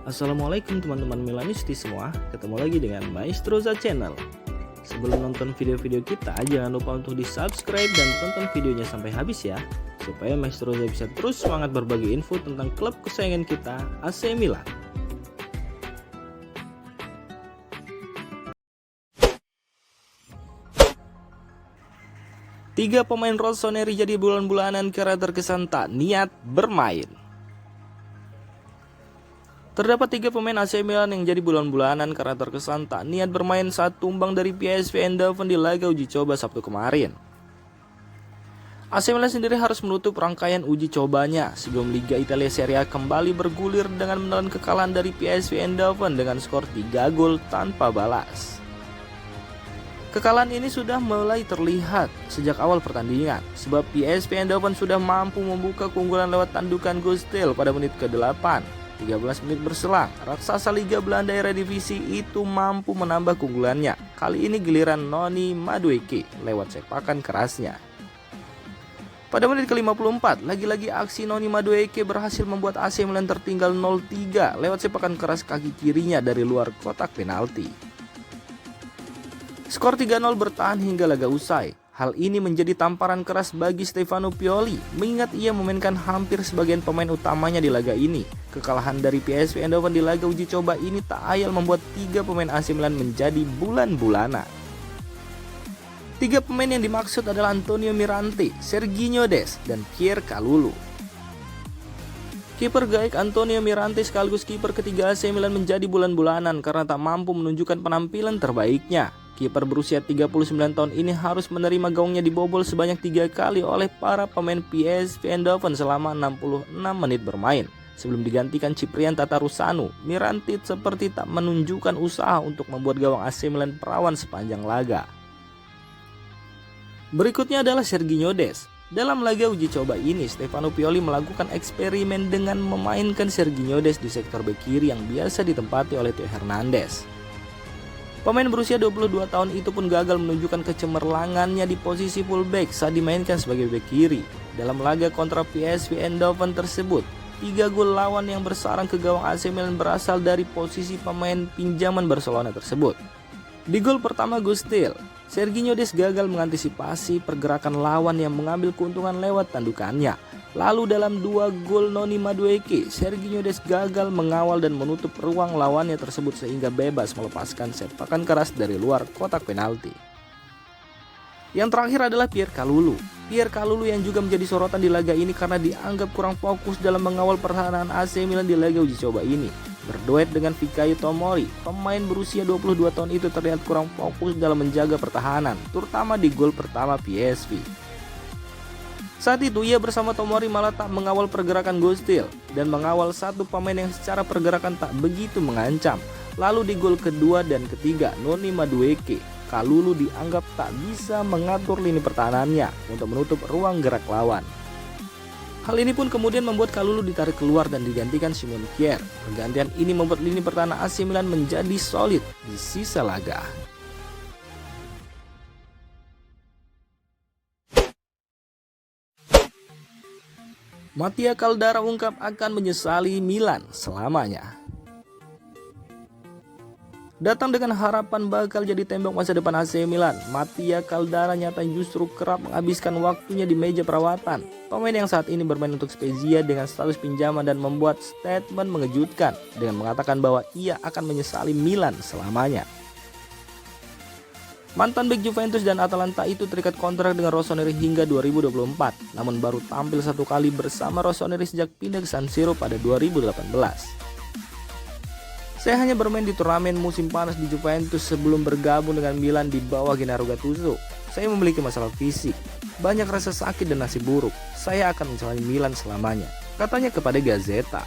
Assalamualaikum teman-teman Milanisti semua, ketemu lagi dengan Maestroza Channel. Sebelum nonton video-video kita, jangan lupa untuk di subscribe dan tonton videonya sampai habis ya, supaya Maestroza bisa terus semangat berbagi info tentang klub kesayangan kita, AC Milan. Tiga pemain rossoneri jadi bulan-bulanan karena terkesan tak niat bermain. Terdapat tiga pemain AC Milan yang jadi bulan-bulanan karena terkesan tak niat bermain saat tumbang dari PSV Eindhoven di laga uji coba Sabtu kemarin. AC Milan sendiri harus menutup rangkaian uji cobanya sebelum Liga Italia Serie A kembali bergulir dengan menelan kekalahan dari PSV Eindhoven dengan skor 3 gol tanpa balas. Kekalahan ini sudah mulai terlihat sejak awal pertandingan sebab PSV Eindhoven sudah mampu membuka keunggulan lewat tandukan Gustil pada menit ke-8. 13 menit berselang, raksasa Liga Belanda Eredivisie itu mampu menambah keunggulannya. Kali ini giliran Noni Madueke lewat sepakan kerasnya. Pada menit ke-54, lagi-lagi aksi Noni Madueke berhasil membuat AC Milan tertinggal 0-3 lewat sepakan keras kaki kirinya dari luar kotak penalti. Skor 3-0 bertahan hingga laga usai. Hal ini menjadi tamparan keras bagi Stefano Pioli, mengingat ia memainkan hampir sebagian pemain utamanya di laga ini. Kekalahan dari PSV Eindhoven di laga uji coba ini tak ayal membuat tiga pemain AC Milan menjadi bulan-bulanan. Tiga pemain yang dimaksud adalah Antonio Mirante, Serginho Dest, dan Pierre Kalulu. Kiper gaek Antonio Mirante sekaligus kiper ketiga AC Milan menjadi bulan-bulanan karena tak mampu menunjukkan penampilan terbaiknya. Kiper berusia 39 tahun ini harus menerima gaungnya dibobol sebanyak 3 kali oleh para pemain PSV Eindhoven selama 66 menit bermain. Sebelum digantikan Ciprian Tatarusanu, Mirante seperti tak menunjukkan usaha untuk membuat gawang AC Milan perawan sepanjang laga. Berikutnya adalah Serginho Dest. Dalam laga uji coba ini, Stefano Pioli melakukan eksperimen dengan memainkan Serginho Dest di sektor bek kiri yang biasa ditempati oleh Theo Hernandez. Pemain berusia 22 tahun itu pun gagal menunjukkan kecemerlangannya di posisi fullback saat dimainkan sebagai bek kiri. Dalam laga kontra PSV Eindhoven tersebut, 3 gol lawan yang bersarang ke gawang AC Milan berasal dari posisi pemain pinjaman Barcelona tersebut. Di gol pertama Gustil, Serginho Dest gagal mengantisipasi pergerakan lawan yang mengambil keuntungan lewat tandukannya. Lalu dalam 2 gol Noni Madueke, Serginho Dest gagal mengawal dan menutup ruang lawannya tersebut sehingga bebas melepaskan sepakan keras dari luar kotak penalti. Yang terakhir adalah Pierre Kalulu. Pierre Kalulu yang juga menjadi sorotan di laga ini karena dianggap kurang fokus dalam mengawal pertahanan AC Milan di laga uji coba ini. Berduet dengan Fikayo Tomori, pemain berusia 22 tahun itu terlihat kurang fokus dalam menjaga pertahanan, terutama di gol pertama PSV. Saat itu ia bersama Tomori malah tak mengawal pergerakan Gustil dan mengawal satu pemain yang secara pergerakan tak begitu mengancam. Lalu di gol kedua dan ketiga Noni Madueke, Kalulu dianggap tak bisa mengatur lini pertahanannya untuk menutup ruang gerak lawan. Hal ini pun kemudian membuat Kalulu ditarik keluar dan digantikan Simon Kjaer. Pergantian ini membuat lini pertahanan AC Milan menjadi solid di sisa laga. Mattia Caldara ungkap akan menyesali Milan selamanya. Datang dengan harapan bakal jadi tembok masa depan AC Milan, Mattia Caldara nyata justru kerap menghabiskan waktunya di meja perawatan. Pemain yang saat ini bermain untuk Spezia dengan status pinjaman dan membuat statement mengejutkan dengan mengatakan bahwa ia akan menyesali Milan selamanya. Mantan bek Juventus dan Atalanta itu terikat kontrak dengan Rossoneri hingga 2024, namun baru tampil satu kali bersama Rossoneri sejak pindah ke San Siro pada 2018. Saya hanya bermain di turnamen musim panas di Juventus sebelum bergabung dengan Milan di bawah Gennaro Gattuso. Saya memiliki masalah fisik, banyak rasa sakit dan nasib buruk. Saya akan menyesali Milan selamanya, katanya kepada Gazzetta.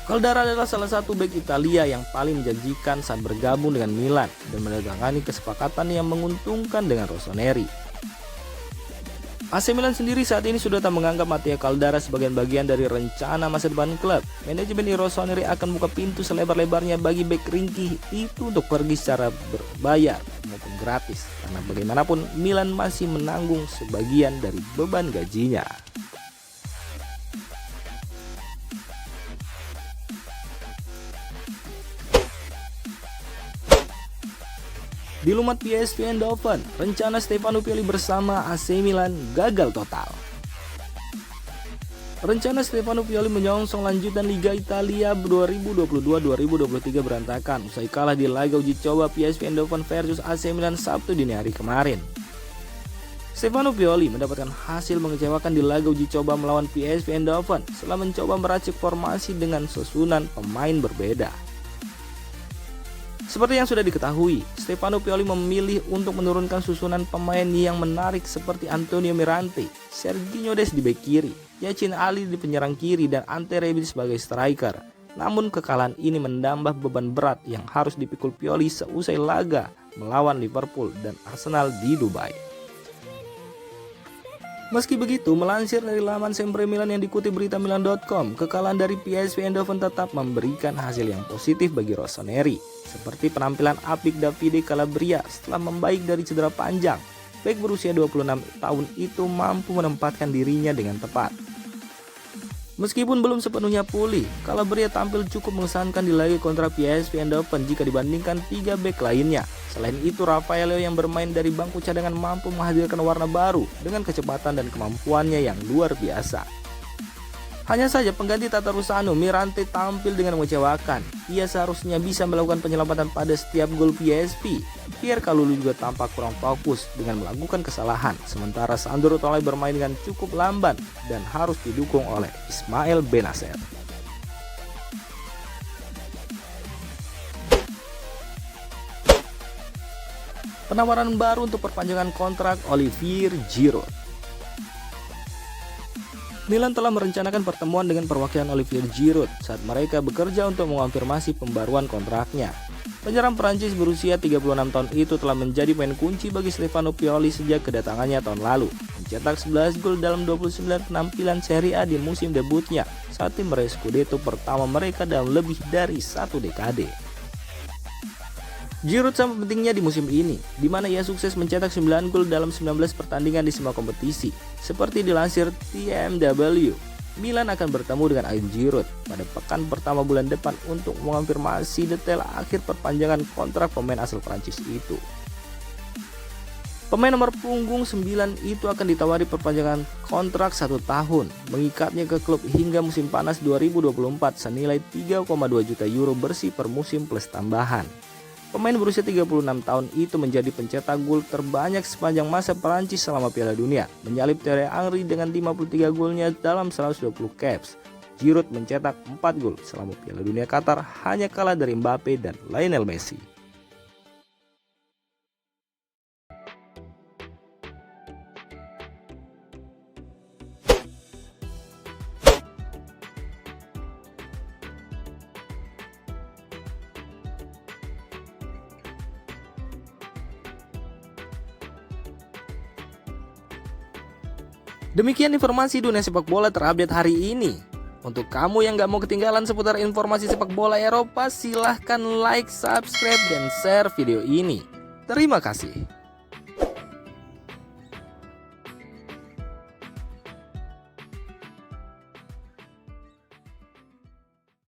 Caldara adalah salah satu bek Italia yang paling menjanjikan saat bergabung dengan Milan dan menandatangani kesepakatan yang menguntungkan dengan Rossoneri. AC Milan sendiri saat ini sudah tak menganggap Mattia Caldara sebagai bagian dari rencana masa depan klub. Manajemen Rossoneri akan buka pintu selebar-lebarnya bagi bek ringkih itu untuk pergi secara berbayar maupun gratis, karena bagaimanapun Milan masih menanggung sebagian dari beban gajinya. Di lumat PSV Eindhoven, rencana Stefano Pioli bersama AC Milan gagal total. Rencana Stefano Pioli menyongsong lanjutan Liga Italia 2022-2023 berantakan usai kalah di laga uji coba PSV Eindhoven versus AC Milan Sabtu dini hari kemarin. Stefano Pioli mendapatkan hasil mengecewakan di laga uji coba melawan PSV Eindhoven setelah mencoba meracik formasi dengan susunan pemain berbeda. Seperti yang sudah diketahui, Stefano Pioli memilih untuk menurunkan susunan pemain yang menarik seperti Antonio Mirante, Serginho Dest di bek kiri, Yacine Ali di penyerang kiri, dan Ante Rebic sebagai striker. Namun kekalahan ini menambah beban berat yang harus dipikul Pioli seusai laga melawan Liverpool dan Arsenal di Dubai. Meski begitu, melansir dari laman Sempre Milan yang dikutip berita Milan.com, kekalahan dari PSV Eindhoven tetap memberikan hasil yang positif bagi Rossoneri, seperti penampilan apik Davide Calabria setelah membaik dari cedera panjang. Bek berusia 26 tahun itu mampu menempatkan dirinya dengan tepat. Meskipun belum sepenuhnya pulih, Calabria tampil cukup mengesankan di laga kontra PSV Eindhoven jika dibandingkan 3 bek lainnya. Selain itu, Rafael Leao yang bermain dari bangku cadangan mampu menghadirkan warna baru dengan kecepatan dan kemampuannya yang luar biasa. Hanya saja pengganti Tatarusanu, Mirante, tampil dengan mengecewakan. Ia seharusnya bisa melakukan penyelamatan pada setiap gol PSV. Pierre Kalulu juga tampak kurang fokus dengan melakukan kesalahan. Sementara Sandro Tonali bermain dengan cukup lamban dan harus didukung oleh Ismail Benacer. Penawaran baru untuk perpanjangan kontrak Olivier Giroud. Milan telah merencanakan pertemuan dengan perwakilan Olivier Giroud saat mereka bekerja untuk mengonfirmasi pembaruan kontraknya. Penyerang Prancis berusia 36 tahun itu telah menjadi pemain kunci bagi Stefano Pioli sejak kedatangannya tahun lalu, mencetak 11 gol dalam 29 penampilan Serie A di musim debutnya saat tim meraih Scudetto pertama mereka dalam lebih dari 1 dekade. Giroud sama pentingnya di musim ini, di mana ia sukses mencetak 9 gol dalam 19 pertandingan di semua kompetisi. Seperti dilansir TMW, Milan akan bertemu dengan agen Giroud pada pekan pertama bulan depan untuk mengonfirmasi detail akhir perpanjangan kontrak pemain asal Prancis itu. Pemain nomor punggung 9 itu akan ditawari perpanjangan kontrak 1 tahun, mengikatnya ke klub hingga musim panas 2024 senilai 3,2 juta euro bersih per musim plus tambahan. Pemain berusia 36 tahun itu menjadi pencetak gol terbanyak sepanjang masa Prancis selama Piala Dunia, menyalip Thierry Henry dengan 53 golnya dalam 120 caps. Giroud mencetak 4 gol selama Piala Dunia Qatar, hanya kalah dari Mbappe dan Lionel Messi. Demikian informasi dunia sepak bola terupdate hari ini. Untuk kamu yang gak mau ketinggalan seputar informasi sepak bola Eropa, silahkan like, subscribe, dan share video ini. Terima kasih.